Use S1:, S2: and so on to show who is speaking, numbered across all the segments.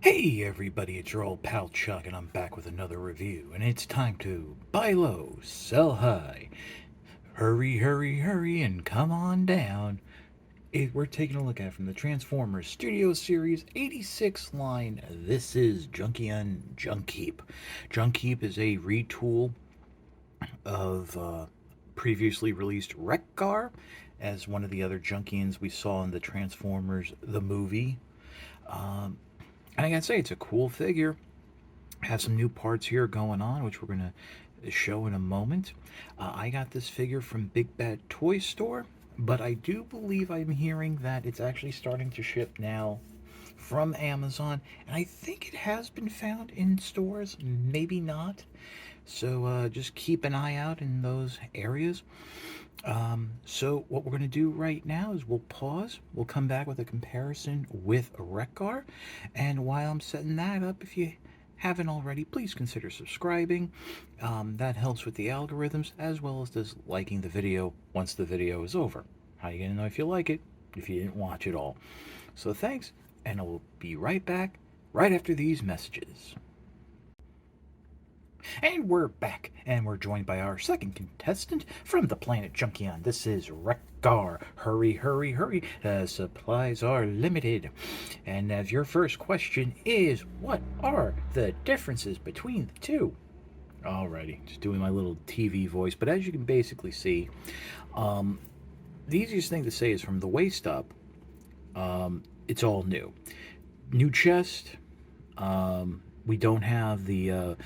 S1: Hey everybody, it's your old pal Chuck, and I'm back with another review, and it's time to buy low, sell high. Hurry, hurry, hurry, and come on down. We're taking a look at from the Transformers Studio Series 86 line. This is Junkheap. Junkheap is a retool of previously released Wreck-Gar as one of the other Junkions we saw in the Transformers the movie. Um, and I gotta say, it's a cool figure. Have some new parts here going on, which we're going to show in a moment. I got this figure from Big Bad Toy Store, but I do believe I'm hearing that it's actually starting to ship now from Amazon, and I think it has been found in stores, maybe not. So just keep an eye out in those areas. So what we're going to do right now is we'll pause. We'll come back with a comparison with Wreck-Gar, and while I'm setting that up, if you haven't already, please consider subscribing. That helps with the algorithms, as well as just liking the video once the video is over. How you gonna know if you like it if you didn't watch it all? So thanks, and I will be right back right after these messages. And we're back, and we're joined by our second contestant from the planet Junkion. This is Wreck-Gar. Hurry, hurry, hurry. Supplies are limited. And as your first question is, what are the differences between the two? Alrighty, just doing my little TV voice. But as you can basically see, the easiest thing to say is from the waist up, it's all new. New chest. We don't have the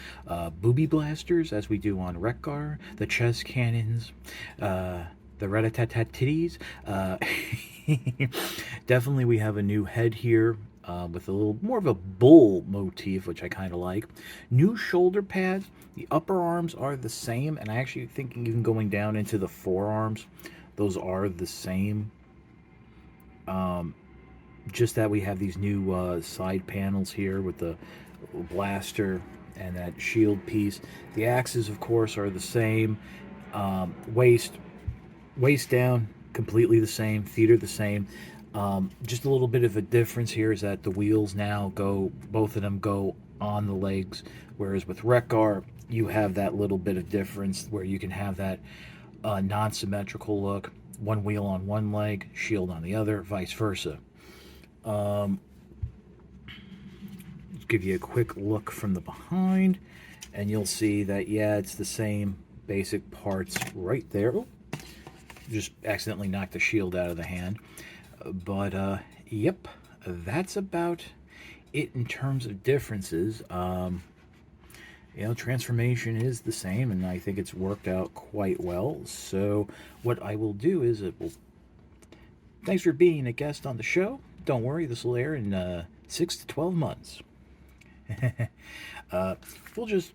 S1: booby blasters as we do on Wreck-Gar, the chest cannons, the rat-a-tat-tat titties. Definitely we have a new head here with a little more of a bull motif, which I kind of like. New shoulder pads. The upper arms are the same, and I actually think even going down into the forearms, those are the same. Just that we have these new side panels here with the blaster and that shield piece. The axes, of course, are the same. Waist down, completely the same. Feet are the same. Just a little bit of a difference here is that the wheels now go, both of them go on the legs, whereas with Wreck-Gar, you have that little bit of difference where you can have that non-symmetrical look. One wheel on one leg, shield on the other, vice versa. Give you a quick look from the behind, and you'll see that, yeah, it's the same basic parts right there. Oh, just accidentally knocked the shield out of the hand. But, yep, that's about it in terms of differences. Transformation is the same, and I think it's worked out quite well. So what I will do is, thanks for being a guest on the show. Don't worry, this will air in 6 to 12 months. We'll just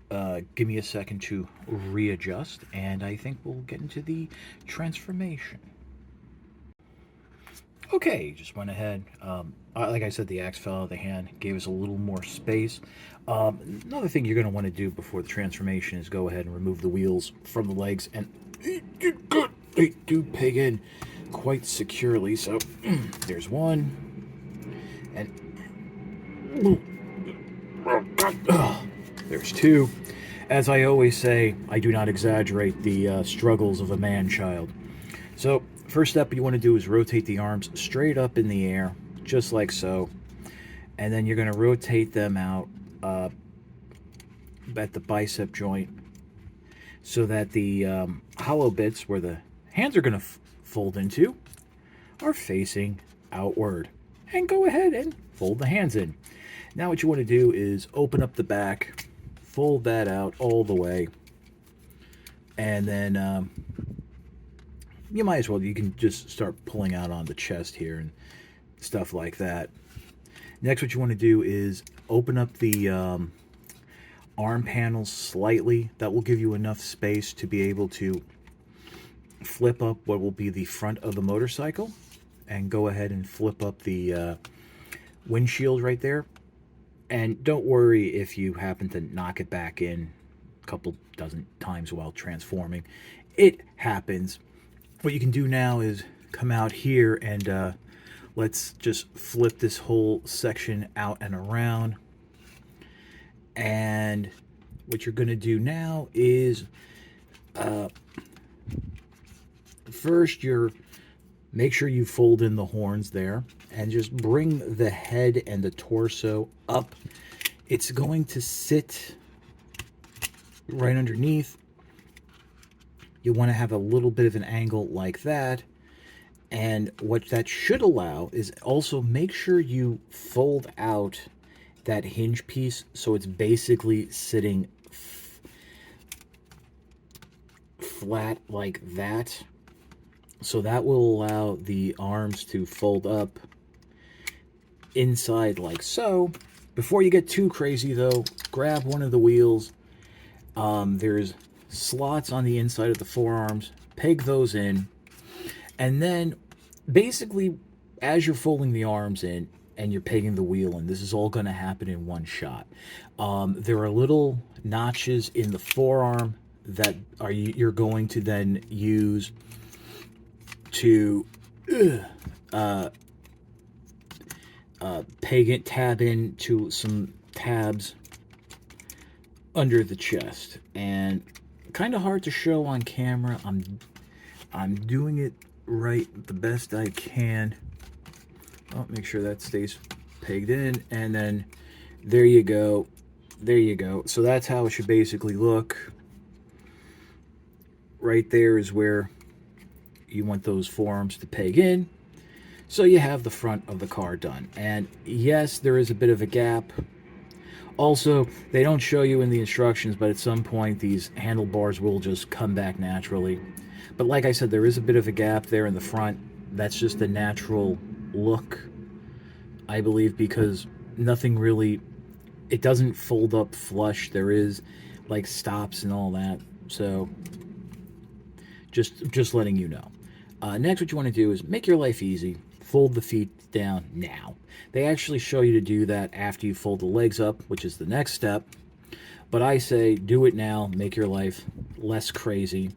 S1: give me a second to readjust, and I think we'll get into the transformation. Okay, just went ahead. Like I said, the axe fell out of the hand, gave us a little more space. Another thing you're going to want to do before the transformation is go ahead and remove the wheels from the legs, and they do peg in quite securely. So there's one, and there's two. As I always say, I do not exaggerate the struggles of a man-child. So, first step you want to do is rotate the arms straight up in the air, just like so. And then you're going to rotate them out at the bicep joint so that the hollow bits where the hands are going to fold into are facing outward. And go ahead and fold the hands in. Now what you want to do is open up the back, fold that out all the way, and then you might as well, you can just start pulling out on the chest here and stuff like that. Next, what you want to do is open up the arm panels slightly. That will give you enough space to be able to flip up what will be the front of the motorcycle, and go ahead and flip up the windshield right there. And don't worry if you happen to knock it back in a couple dozen times while transforming. It happens. What you can do now is come out here and let's just flip this whole section out and around. And what you're going to do now is first make sure you fold in the horns there and just bring the head and the torso up. It's going to sit right underneath. You want to have a little bit of an angle like that. And what that should allow is also make sure you fold out that hinge piece so it's basically sitting flat like that. So that will allow the arms to fold up inside like so. Before you get too crazy though, grab one of the wheels. There's slots on the inside of the forearms. Peg those in. And then basically as you're folding the arms in and you're pegging the wheel in, this is all going to happen in one shot. There are little notches in the forearm that you're going to then use to tab into some tabs under the chest, and kind of hard to show on camera. I'm doing it right the best I can. I'll make sure that stays pegged in, and then there you go. There you go. So that's how it should basically look. Right there is where you want those forearms to peg in. So you have the front of the car done. And yes, there is a bit of a gap. Also, they don't show you in the instructions, but at some point these handlebars will just come back naturally. But like I said, there is a bit of a gap there in the front. That's just a natural look, I believe, because nothing really, it doesn't fold up flush. There is like stops and all that. So just letting you know. Next, what you want to do is make your life easy. Fold the feet down now. They actually show you to do that after you fold the legs up, which is the next step. But I say do it now. Make your life less crazy.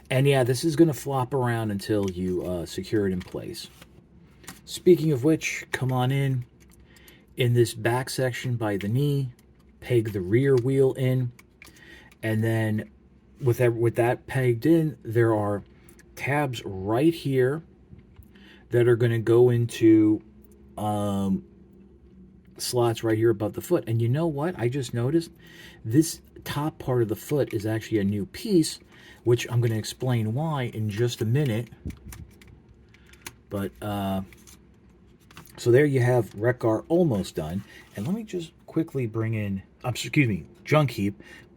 S1: And yeah, this is going to flop around until you secure it in place. Speaking of which, come on in this back section by the knee. Peg the rear wheel in. And then with that pegged in, there are tabs right here that are going to go into slots right here above the foot. And you know what? I just noticed this top part of the foot is actually a new piece, which I'm going to explain why in just a minute. But so there you have Wreck-Gar almost done. And let me just quickly bring in, Junkheap.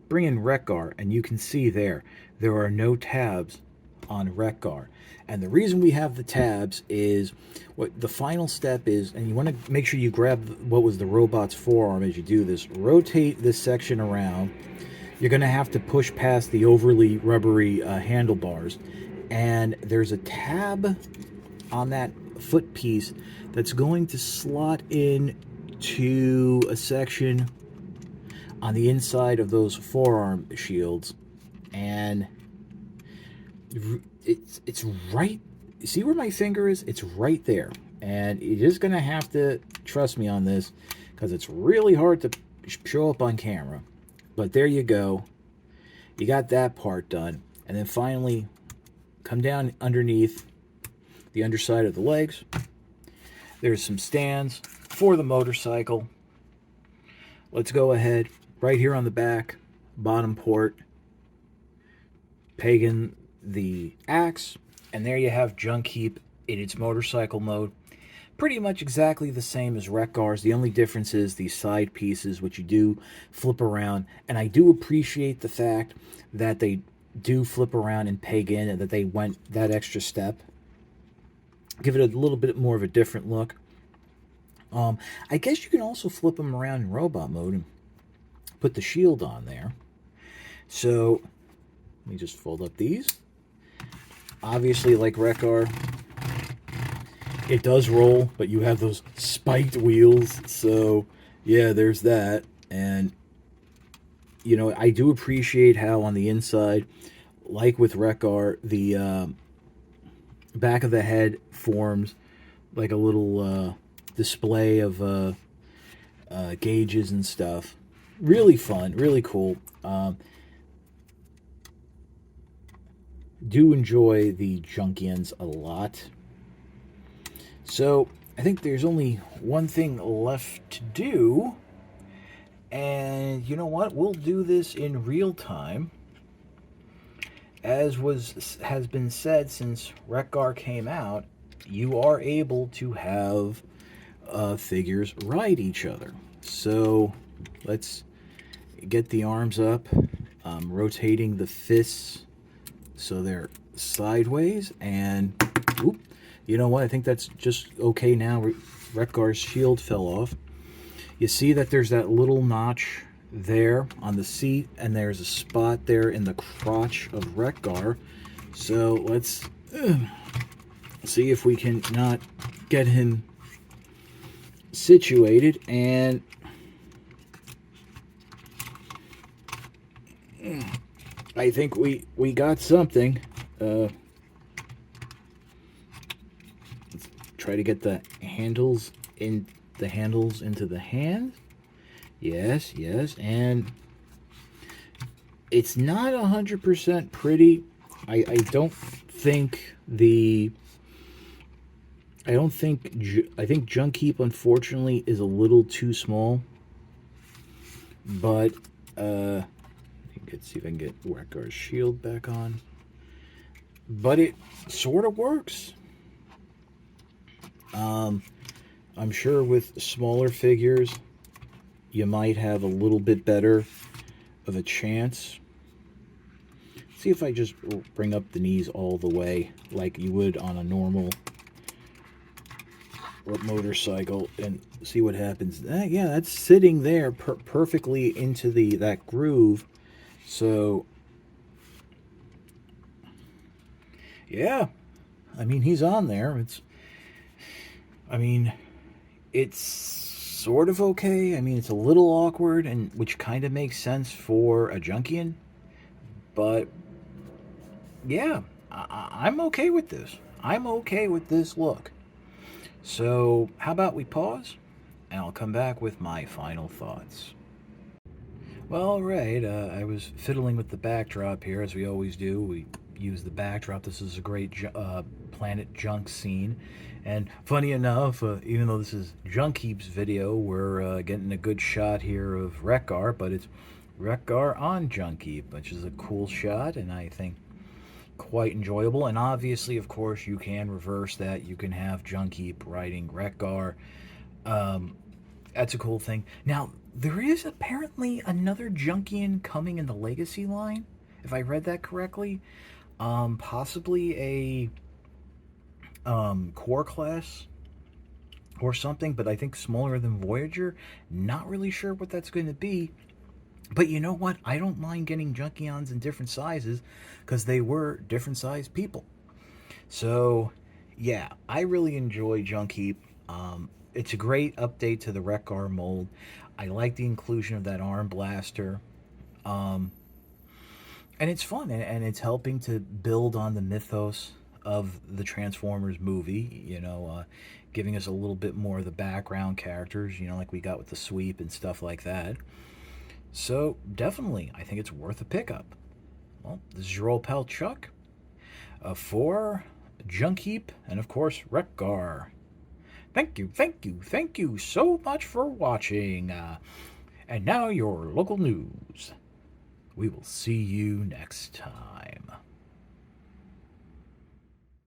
S1: Bring in Wreck-Gar, and you can see there are no tabs on Wreck-Gar. And the reason we have the tabs is what the final step is, and you want to make sure you grab what was the robot's forearm as you do this. Rotate this section around. You're going to have to push past the overly rubbery handlebars. And there's a tab on that foot piece that's going to slot in to a section on the inside of those forearm shields. And it's right, see where my finger is? It's right there. And you're just gonna have to trust me on this because it's really hard to show up on camera. But there you go. You got that part done. And then finally come down underneath the underside of the legs. There's some stands for the motorcycle. Let's go ahead right here on the back bottom port, peg in the axe, and there you have Junkheap in its motorcycle mode. Pretty much exactly the same as Wreck-Gar's. The only difference is these side pieces, which you do flip around. And I do appreciate the fact that they do flip around and peg in, and that they went that extra step. Give it a little bit more of a different look. I guess you can also flip them around in robot mode and put the shield on there. So let me just fold up these. Obviously, like Wreck-Gar, it does roll, but you have those spiked wheels. So yeah, there's that. And you know, I do appreciate how on the inside, like with Wreck-Gar, the back of the head forms like a little display of gauges and stuff. Really fun, really cool. Do enjoy the Junkions a lot. So I think there's only one thing left to do. And you know what? We'll do this in real time. As has been said since Rekgar came out, you are able to have figures ride each other. So let's get the arms up, rotating the fists so they're sideways, and whoop, you know what? I think that's just okay now. Rekgar's shield fell off. You see that there's that little notch there on the seat, and there's a spot there in the crotch of Rekgar. So let's see if we can not get him situated, and I think we got something. Let's try to get the handles into the hand. Yes, and it's not 100% pretty. I think Junkheap, unfortunately, is a little too small. But let's see if I can get Rekgar's shield back on. But it sort of works. I'm sure with smaller figures, you might have a little bit better of a chance. See if I just bring up the knees all the way like you would on a normal motorcycle and see what happens. Yeah, that's sitting there perfectly into that groove. So yeah, I mean, he's on there. It's sort of okay. I mean, it's a little awkward, and which kind of makes sense for a Junkion. But yeah, I'm okay with this. I'm okay with this look. So how about we pause, and I'll come back with my final thoughts. Well, all right. I was fiddling with the backdrop here, as we always do. We use the backdrop. This is a great Planet Junk scene. And funny enough, even though this is Junkheap's video, we're getting a good shot here of Rekgar, but it's Rekgar on Junkheap, which is a cool shot, and I think quite enjoyable. And obviously, of course, you can reverse that. You can have Junkheap riding Rekgar. That's a cool thing. Now, there is apparently another Junkion coming in the Legacy line, if I read that correctly. Possibly a core class or something, but I think smaller than Voyager. Not really sure what that's going to be. But you know what? I don't mind getting Junkions in different sizes because they were different sized people. So, yeah, I really enjoy Junkheap. It's a great update to the Rekgar mold. I like the inclusion of that arm blaster. And it's fun, and it's helping to build on the mythos of the Transformers movie, giving us a little bit more of the background characters, like we got with the Sweep and stuff like that. So, definitely, I think it's worth a pickup. Well, this is your old pal Chuck for Junkheap and, of course, Rekgar. Thank you so much for watching. And now your local news. We will see you next time.